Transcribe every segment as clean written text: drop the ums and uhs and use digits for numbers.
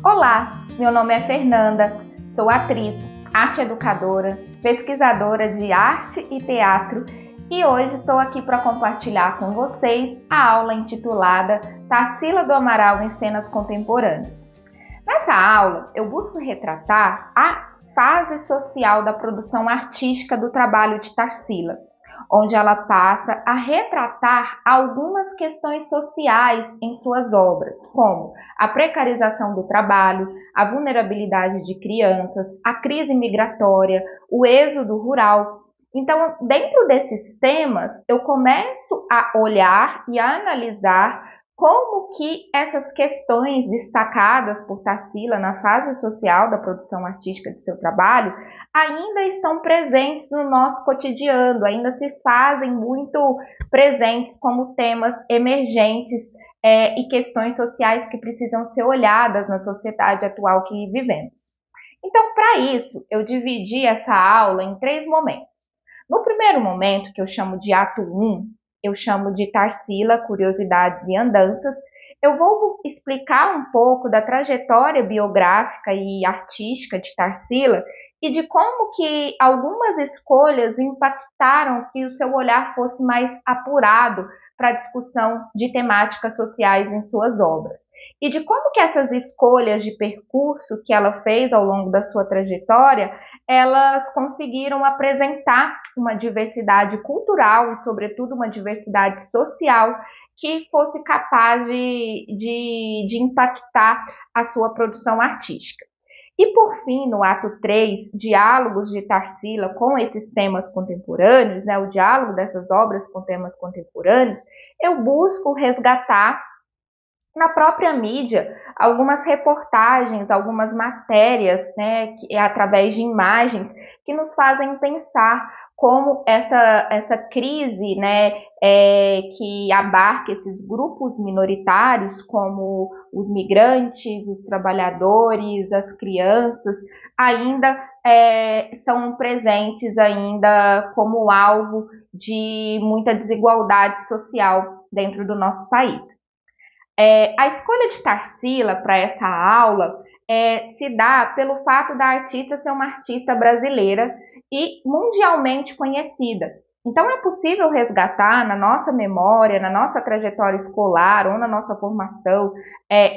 Olá, meu nome é Fernanda, sou atriz, arte educadora, pesquisadora de arte e teatro e hoje estou aqui para compartilhar com vocês a aula intitulada Tarsila do Amaral em Cenas Contemporâneas. Nessa aula, eu busco retratar a fase social da produção artística do trabalho de Tarsila, onde ela passa a retratar algumas questões sociais em suas obras, como a precarização do trabalho, a vulnerabilidade de crianças, a crise migratória, o êxodo rural. Então, dentro desses temas, eu começo a olhar e a analisar como que essas questões destacadas por Tarsila na fase social da produção artística de seu trabalho ainda estão presentes no nosso cotidiano, ainda se fazem muito presentes como temas emergentes e questões sociais que precisam ser olhadas na sociedade atual que vivemos. Então, para isso, eu dividi essa aula em 3 momentos. No primeiro momento, que eu chamo de ato 1, eu chamo de Tarsila, Curiosidades e Andanças, eu vou explicar um pouco da trajetória biográfica e artística de Tarsila e de como que algumas escolhas impactaram que o seu olhar fosse mais apurado para a discussão de temáticas sociais em suas obras. E de como que essas escolhas de percurso que ela fez ao longo da sua trajetória, elas conseguiram apresentar uma diversidade cultural e, sobretudo, uma diversidade social que fosse capaz de impactar a sua produção artística. E, por fim, no ato 3, diálogos de Tarsila com esses temas contemporâneos, o diálogo dessas obras com temas contemporâneos, eu busco resgatar na própria mídia algumas reportagens, algumas matérias, através de imagens que nos fazem pensar como essa crise, que abarca esses grupos minoritários, como os migrantes, os trabalhadores, as crianças, ainda são presentes ainda como alvo de muita desigualdade social dentro do nosso país. A escolha de Tarsila para essa aula se dá pelo fato da artista ser uma artista brasileira e mundialmente conhecida. Então, é possível resgatar na nossa memória, na nossa trajetória escolar ou na nossa formação,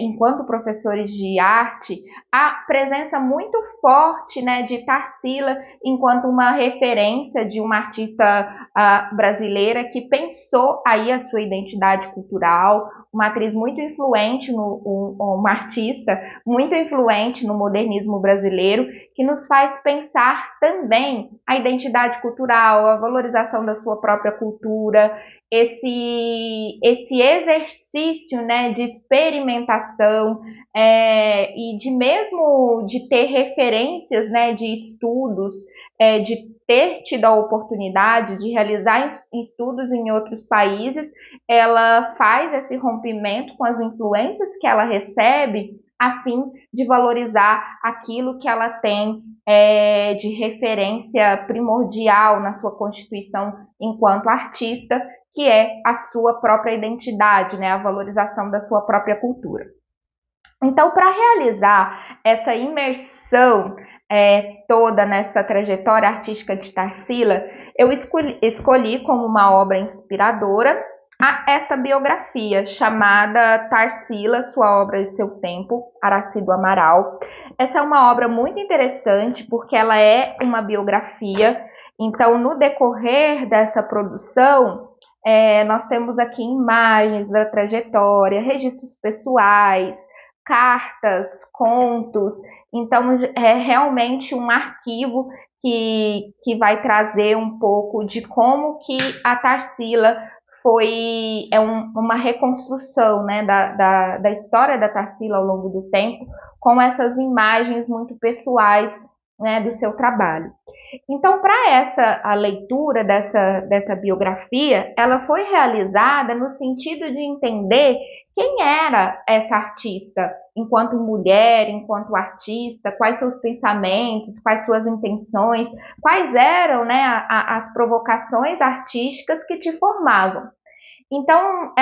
enquanto professores de arte, a presença muito forte de Tarsila enquanto uma referência de uma artista brasileira que pensou aí a sua identidade cultural, uma atriz muito influente, uma artista muito influente no modernismo brasileiro, que nos faz pensar também a identidade cultural, a valorização da sua própria cultura, esse exercício de experimentação e de ter referências de estudos, de ter tido a oportunidade de realizar estudos em outros países. Ela faz esse rompimento com as influências que ela recebe a fim de valorizar aquilo que ela tem de referência primordial na sua constituição enquanto artista, que é a sua própria identidade, a valorização da sua própria cultura. Então, para realizar essa imersão toda nessa trajetória artística de Tarsila, eu escolhi como uma obra inspiradora esta biografia chamada Tarsila, Sua Obra e Seu Tempo, Aracy do Amaral. Essa é uma obra muito interessante porque ela é uma biografia. Então, no decorrer dessa produção, nós temos aqui imagens da trajetória, registros pessoais, cartas, contos. Então, é realmente um arquivo que vai trazer um pouco de como que a Tarsila foi uma reconstrução da história da Tarsila ao longo do tempo, com essas imagens muito pessoais do seu trabalho. Então, para a leitura dessa biografia, ela foi realizada no sentido de entender quem era essa artista, enquanto mulher, enquanto artista, quais seus pensamentos, quais suas intenções, quais eram as provocações artísticas que te formavam. Então,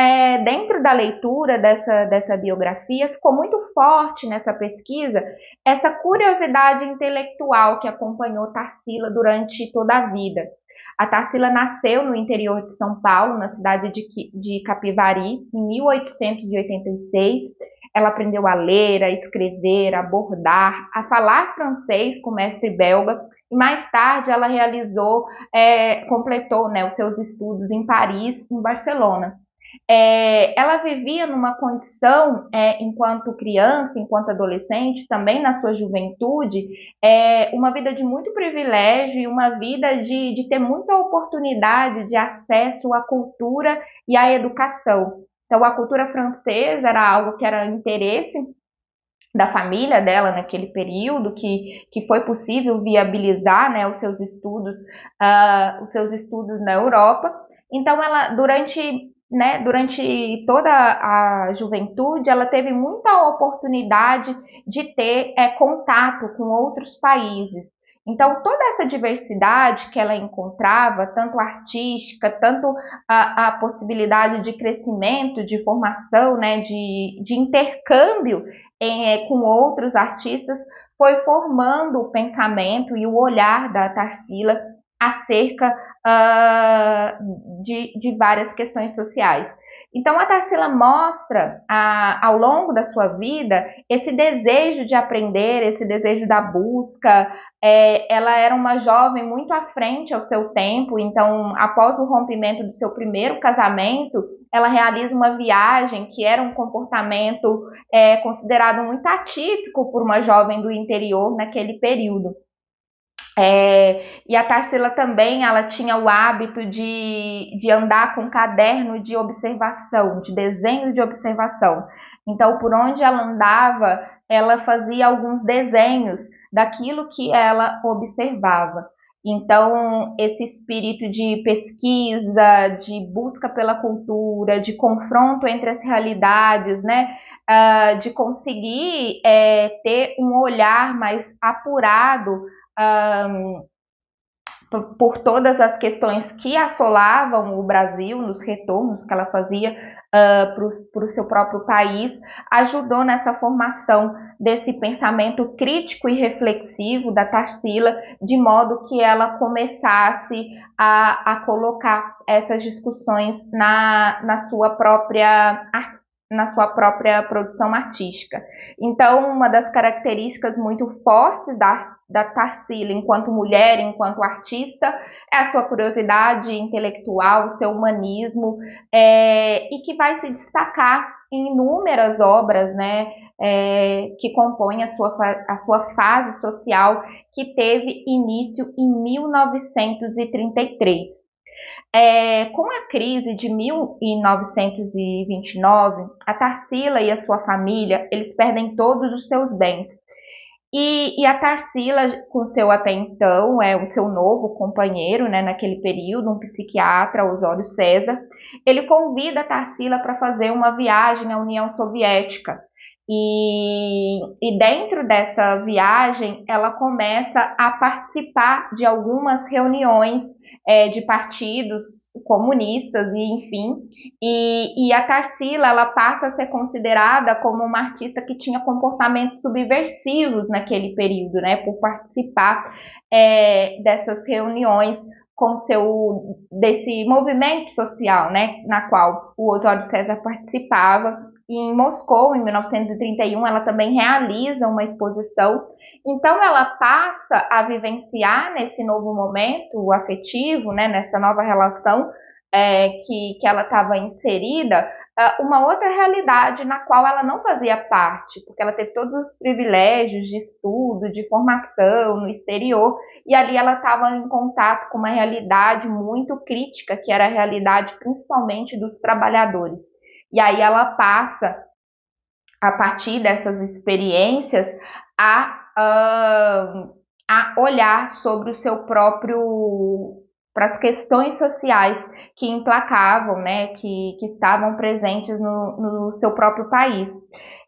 dentro da leitura dessa biografia, ficou muito forte nessa pesquisa essa curiosidade intelectual que acompanhou Tarsila durante toda a vida. A Tarsila nasceu no interior de São Paulo, na cidade de Capivari, em 1886. Ela aprendeu a ler, a escrever, a bordar, a falar francês com o mestre belga, e mais tarde ela completou, né, os seus estudos em Paris, em Barcelona. Ela vivia numa condição, enquanto criança, enquanto adolescente, também na sua juventude, uma vida de muito privilégio e uma vida de ter muita oportunidade de acesso à cultura e à educação. Então, a cultura francesa era algo que era interesse da família dela naquele período, que foi possível viabilizar, né, os seus estudos na Europa. Então, ela, durante toda a juventude, ela teve muita oportunidade de ter contato com outros países. Então, toda essa diversidade que ela encontrava, tanto artística, tanto a possibilidade de crescimento, de formação, né, de intercâmbio com outros artistas, foi formando o pensamento e o olhar da Tarsila acerca de várias questões sociais. Então, a Tarsila mostra, ao longo da sua vida, esse desejo de aprender, esse desejo da busca. Ela era uma jovem muito à frente ao seu tempo, então, após o rompimento do seu primeiro casamento, ela realiza uma viagem que era um comportamento considerado muito atípico por uma jovem do interior naquele período. E a Tarsila também, ela tinha o hábito de andar com um caderno de observação, de desenho de observação. Então, por onde ela andava, ela fazia alguns desenhos daquilo que ela observava. Então, esse espírito de pesquisa, de busca pela cultura, de confronto entre as realidades, né? De conseguir ter um olhar mais apurado por todas as questões que assolavam o Brasil, nos retornos que ela fazia para o seu próprio país, ajudou nessa formação desse pensamento crítico e reflexivo da Tarsila, de modo que ela começasse a colocar essas discussões na sua própria produção artística. Então, uma das características muito fortes da Tarsila enquanto mulher, enquanto artista, é a sua curiosidade intelectual, o seu humanismo, e que vai se destacar em inúmeras obras, né, que compõem a sua fase social, que teve início em 1933. Com a crise de 1929, a Tarsila e a sua família, eles perdem todos os seus bens. E a Tarsila, com seu até então, o seu novo companheiro, né, naquele período, um psiquiatra, Osório César, ele convida a Tarsila para fazer uma viagem à União Soviética. E dentro dessa viagem, ela começa a participar de algumas reuniões de partidos comunistas, e enfim, e a Tarsila, ela passa a ser considerada como uma artista que tinha comportamentos subversivos naquele período, né, por participar dessas reuniões desse movimento social, né, na qual o Osório César participava. E em Moscou, em 1931, ela também realiza uma exposição. Então, ela passa a vivenciar nesse novo momento afetivo, né, nessa nova relação que ela estava inserida, uma outra realidade na qual ela não fazia parte, porque ela teve todos os privilégios de estudo, de formação no exterior, e ali ela estava em contato com uma realidade muito crítica, que era a realidade principalmente dos trabalhadores. E aí ela passa, a partir dessas experiências, a olhar sobre o seu próprio, para as questões sociais que implacavam, né, que estavam presentes no seu próprio país.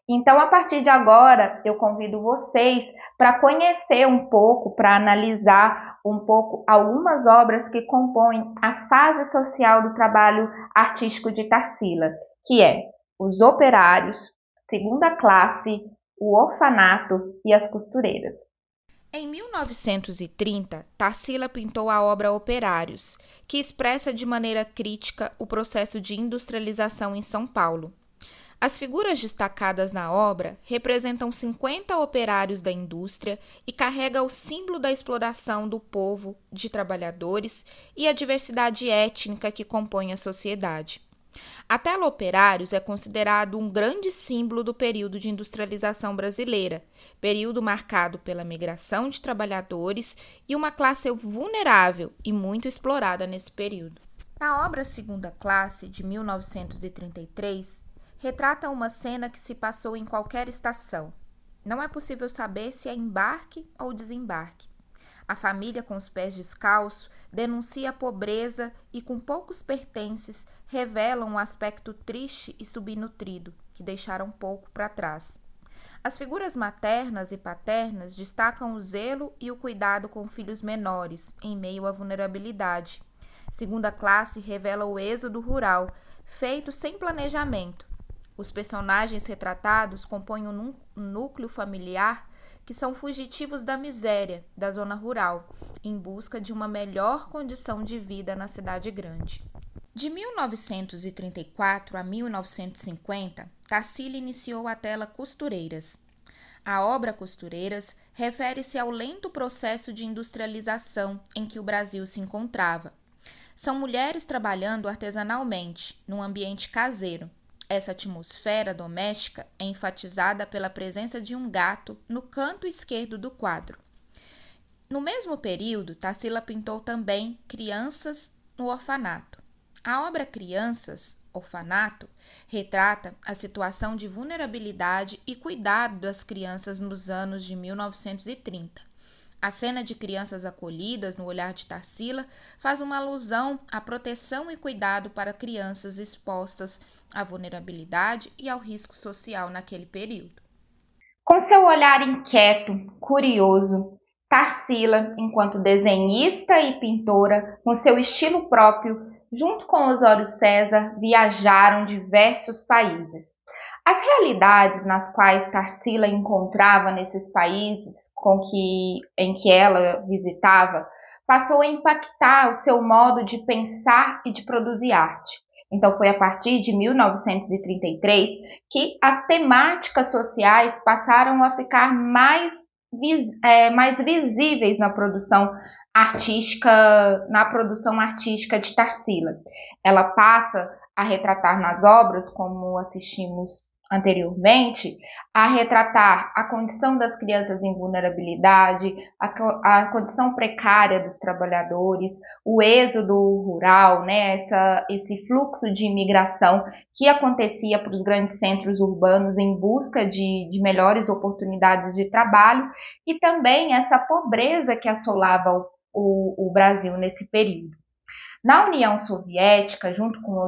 Então, a partir de agora, eu convido vocês para conhecer um pouco, para analisar um pouco algumas obras que compõem a fase social do trabalho artístico de Tarsila, que é Os Operários, Segunda Classe, O Orfanato e As Costureiras. Em 1930, Tarsila pintou a obra Operários, que expressa de maneira crítica o processo de industrialização em São Paulo. As figuras destacadas na obra representam 50 operários da indústria e carrega o símbolo da exploração do povo, de trabalhadores e a diversidade étnica que compõe a sociedade. A tela Operários é considerado um grande símbolo do período de industrialização brasileira, período marcado pela migração de trabalhadores e uma classe vulnerável e muito explorada nesse período. Na obra Segunda Classe, de 1933, retrata uma cena que se passou em qualquer estação. Não é possível saber se é embarque ou desembarque. A família com os pés descalços denuncia a pobreza e, com poucos pertences, revelam um aspecto triste e subnutrido, que deixaram pouco para trás. As figuras maternas e paternas destacam o zelo e o cuidado com filhos menores, em meio à vulnerabilidade. Segunda Classe revela o êxodo rural, feito sem planejamento. Os personagens retratados compõem um núcleo familiar que são fugitivos da miséria da zona rural, em busca de uma melhor condição de vida na cidade grande. De 1934 a 1950, Tarsila iniciou a tela Costureiras. A obra Costureiras refere-se ao lento processo de industrialização em que o Brasil se encontrava. São mulheres trabalhando artesanalmente, num ambiente caseiro. Essa atmosfera doméstica é enfatizada pela presença de um gato no canto esquerdo do quadro. No mesmo período, Tarsila pintou também Crianças no Orfanato. A obra Crianças, Orfanato, retrata a situação de vulnerabilidade e cuidado das crianças nos anos de 1930. A cena de crianças acolhidas no olhar de Tarsila faz uma alusão à proteção e cuidado para crianças expostas à vulnerabilidade e ao risco social naquele período. Com seu olhar inquieto, curioso, Tarsila, enquanto desenhista e pintora, com seu estilo próprio, junto com Osório César, viajaram diversos países. As realidades nas quais Tarsila encontrava nesses países em que ela visitava passou a impactar o seu modo de pensar e de produzir arte. Então, foi a partir de 1933 que as temáticas sociais passaram a ficar mais visíveis na produção artística de Tarsila. Ela passa a retratar nas obras, como assistimos anteriormente, a retratar a condição das crianças em vulnerabilidade, a condição precária dos trabalhadores, o êxodo rural, né, esse fluxo de imigração que acontecia para os grandes centros urbanos em busca de melhores oportunidades de trabalho, e também essa pobreza que assolava o Brasil nesse período. Na União Soviética, junto com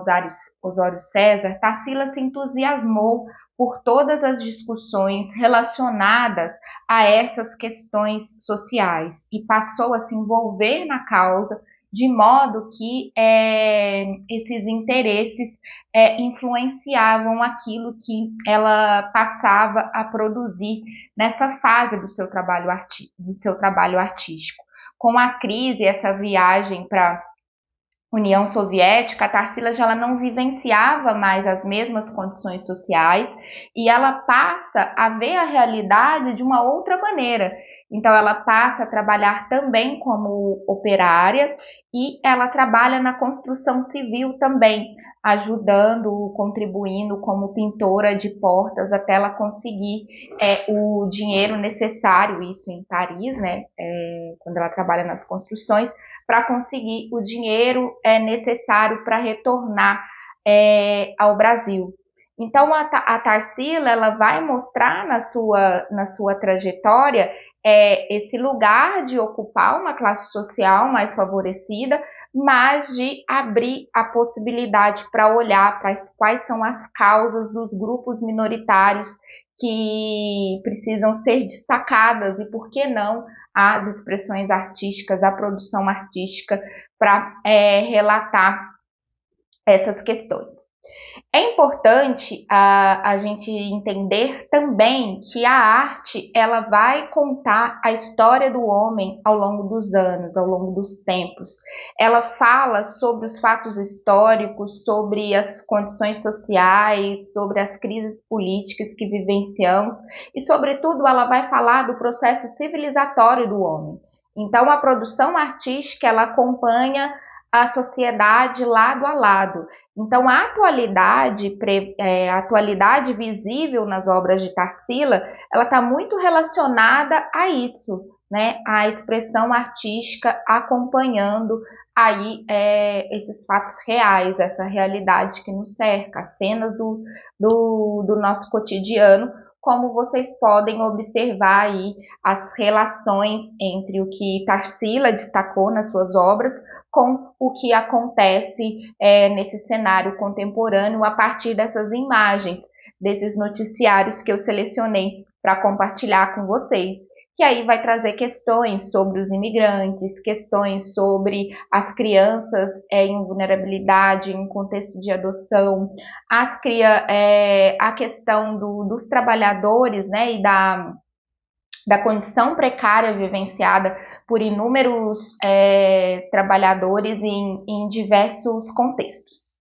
Osório César, Tarsila se entusiasmou por todas as discussões relacionadas a essas questões sociais e passou a se envolver na causa de modo que esses interesses influenciavam aquilo que ela passava a produzir nessa fase do seu trabalho artístico. Com a crise, essa viagem para União Soviética, a Tarsila já não vivenciava mais as mesmas condições sociais e ela passa a ver a realidade de uma outra maneira. Então, ela passa a trabalhar também como operária e ela trabalha na construção civil também, ajudando, contribuindo como pintora de portas até ela conseguir o dinheiro necessário, isso em Paris, né, quando ela trabalha nas construções, para conseguir o dinheiro necessário para retornar ao Brasil. Então, a Tarsila ela vai mostrar na sua trajetória esse lugar de ocupar uma classe social mais favorecida, mas de abrir a possibilidade para olhar para quais são as causas dos grupos minoritários que precisam ser destacadas e, por que não, as expressões artísticas, a produção artística para relatar essas questões. É importante a gente entender também que a arte ela vai contar a história do homem ao longo dos anos, ao longo dos tempos. Ela fala sobre os fatos históricos, sobre as condições sociais, sobre as crises políticas que vivenciamos e, sobretudo, ela vai falar do processo civilizatório do homem. Então, a produção artística ela acompanha a sociedade lado a lado. Então, a atualidade visível nas obras de Tarsila, ela está muito relacionada a isso, né? A expressão artística acompanhando aí esses fatos reais, essa realidade que nos cerca, as cenas do nosso cotidiano, como vocês podem observar aí as relações entre o que Tarsila destacou nas suas obras com o que acontece nesse cenário contemporâneo a partir dessas imagens, desses noticiários que eu selecionei para compartilhar com vocês, que aí vai trazer questões sobre os imigrantes, questões sobre as crianças em vulnerabilidade, em contexto de adoção, a questão dos trabalhadores, né, e da condição precária vivenciada por inúmeros trabalhadores em diversos contextos.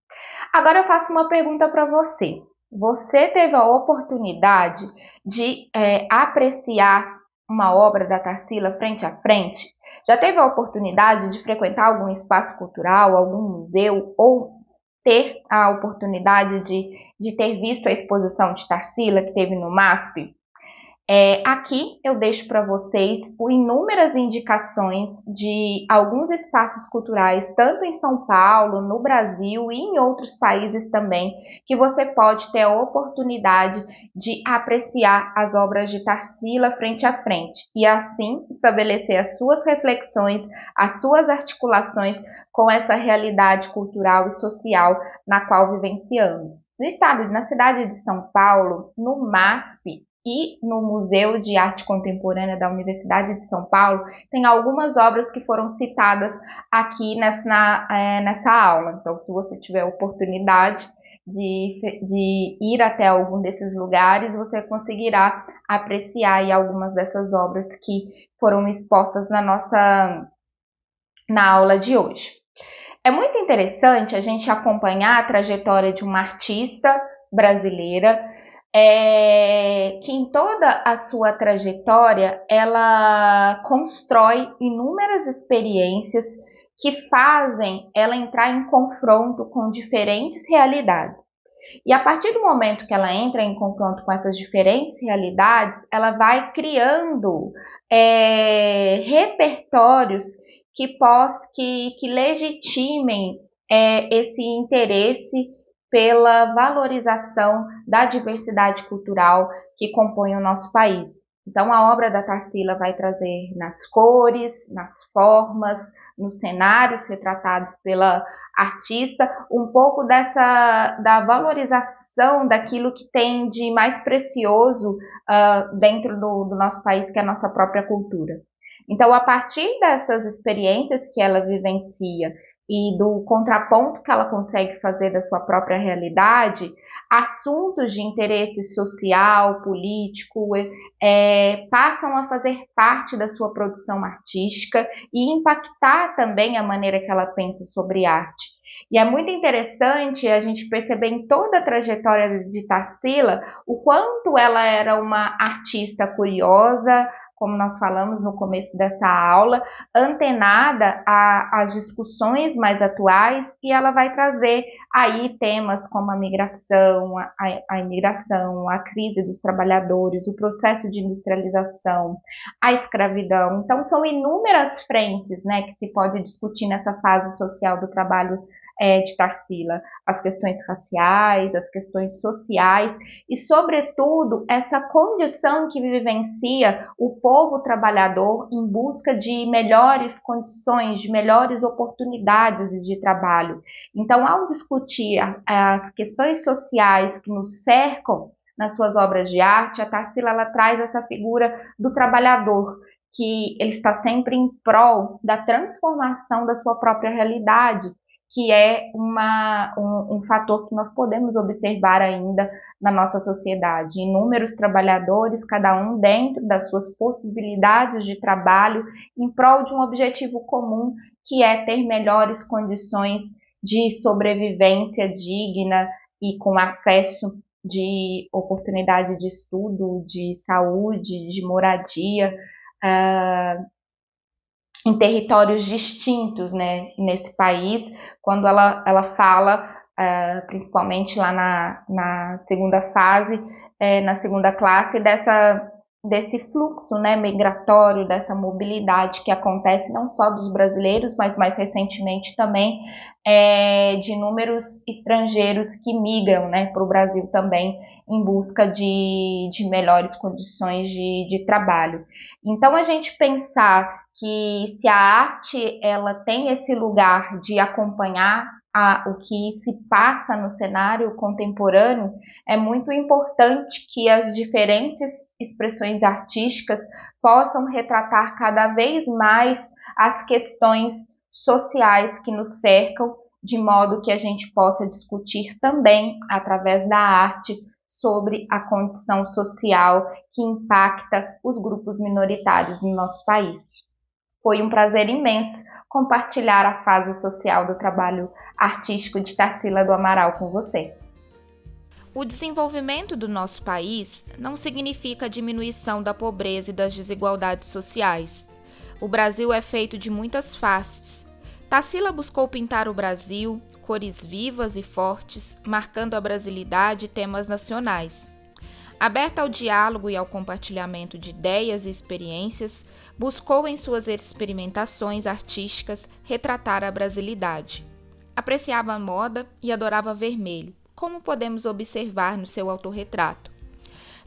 Agora eu faço uma pergunta para você. Você teve a oportunidade de apreciar uma obra da Tarsila frente a frente? Já teve a oportunidade de frequentar algum espaço cultural, algum museu, ou ter a oportunidade de ter visto a exposição de Tarsila que teve no MASP? Aqui eu deixo para vocês inúmeras indicações de alguns espaços culturais, tanto em São Paulo, no Brasil e em outros países também, que você pode ter a oportunidade de apreciar as obras de Tarsila frente a frente e assim estabelecer as suas reflexões, as suas articulações com essa realidade cultural e social na qual vivenciamos. Na cidade de São Paulo, no MASP, e no Museu de Arte Contemporânea da Universidade de São Paulo, tem algumas obras que foram citadas aqui nessa aula. Então, se você tiver oportunidade de ir até algum desses lugares, você conseguirá apreciar aí algumas dessas obras que foram expostas na aula de hoje. É muito interessante a gente acompanhar a trajetória de uma artista brasileira que em toda a sua trajetória ela constrói inúmeras experiências que fazem ela entrar em confronto com diferentes realidades. E a partir do momento que ela entra em confronto com essas diferentes realidades, ela vai criando repertórios que legitimem esse interesse pela valorização da diversidade cultural que compõe o nosso país. Então, a obra da Tarsila vai trazer nas cores, nas formas, nos cenários retratados pela artista, um pouco da valorização daquilo que tem de mais precioso dentro do nosso país, que é a nossa própria cultura. Então, a partir dessas experiências que ela vivencia e do contraponto que ela consegue fazer da sua própria realidade, assuntos de interesse social, político, passam a fazer parte da sua produção artística e impactar também a maneira que ela pensa sobre arte. E é muito interessante a gente perceber em toda a trajetória de Tarsila o quanto ela era uma artista curiosa, como nós falamos no começo dessa aula, antenada às discussões mais atuais, e ela vai trazer aí temas como a migração, a imigração, a crise dos trabalhadores, o processo de industrialização, a escravidão. Então, são inúmeras frentes, né, que se pode discutir nessa fase social do trabalho de Tarsila, as questões raciais, as questões sociais e, sobretudo, essa condição que vivencia o povo trabalhador em busca de melhores condições, de melhores oportunidades de trabalho. Então, ao discutir as questões sociais que nos cercam, nas suas obras de arte, a Tarsila ela traz essa figura do trabalhador, que ele está sempre em prol da transformação da sua própria realidade, que é um fator que nós podemos observar ainda na nossa sociedade. Inúmeros trabalhadores, cada um dentro das suas possibilidades de trabalho, em prol de um objetivo comum, que é ter melhores condições de sobrevivência digna e com acesso de oportunidade de estudo, de saúde, de moradia, em territórios distintos, né, nesse país, quando ela fala, principalmente lá na segunda fase, na segunda classe, desse fluxo, né, migratório, dessa mobilidade que acontece não só dos brasileiros, mas mais recentemente também de inúmeros estrangeiros que migram, né, para o Brasil também em busca de melhores condições de trabalho. Então, a gente pensar que se a arte ela tem esse lugar de acompanhar o que se passa no cenário contemporâneo, é muito importante que as diferentes expressões artísticas possam retratar cada vez mais as questões sociais que nos cercam, de modo que a gente possa discutir também, através da arte, sobre a condição social que impacta os grupos minoritários no nosso país. Foi um prazer imenso compartilhar a fase social do trabalho artístico de Tarsila do Amaral com você. O desenvolvimento do nosso país não significa a diminuição da pobreza e das desigualdades sociais. O Brasil é feito de muitas faces. Tarsila buscou pintar o Brasil, cores vivas e fortes, marcando a brasilidade e temas nacionais. Aberta ao diálogo e ao compartilhamento de ideias e experiências, buscou em suas experimentações artísticas retratar a brasilidade. Apreciava a moda e adorava vermelho, como podemos observar no seu autorretrato.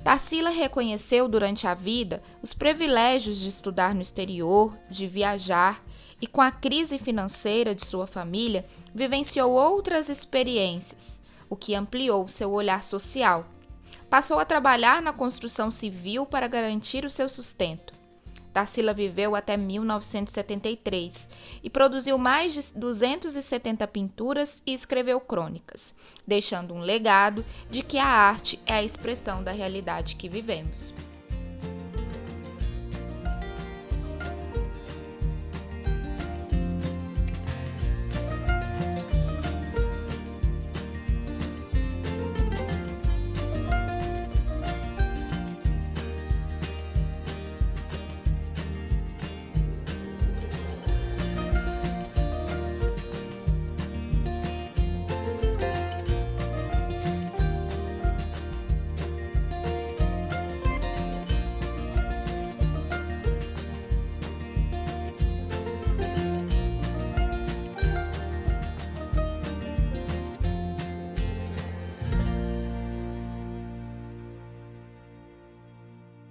Tarsila reconheceu durante a vida os privilégios de estudar no exterior, de viajar, e com a crise financeira de sua família, vivenciou outras experiências, o que ampliou seu olhar social. Passou a trabalhar na construção civil para garantir o seu sustento. Tarsila viveu até 1973 e produziu mais de 270 pinturas e escreveu crônicas, deixando um legado de que a arte é a expressão da realidade que vivemos.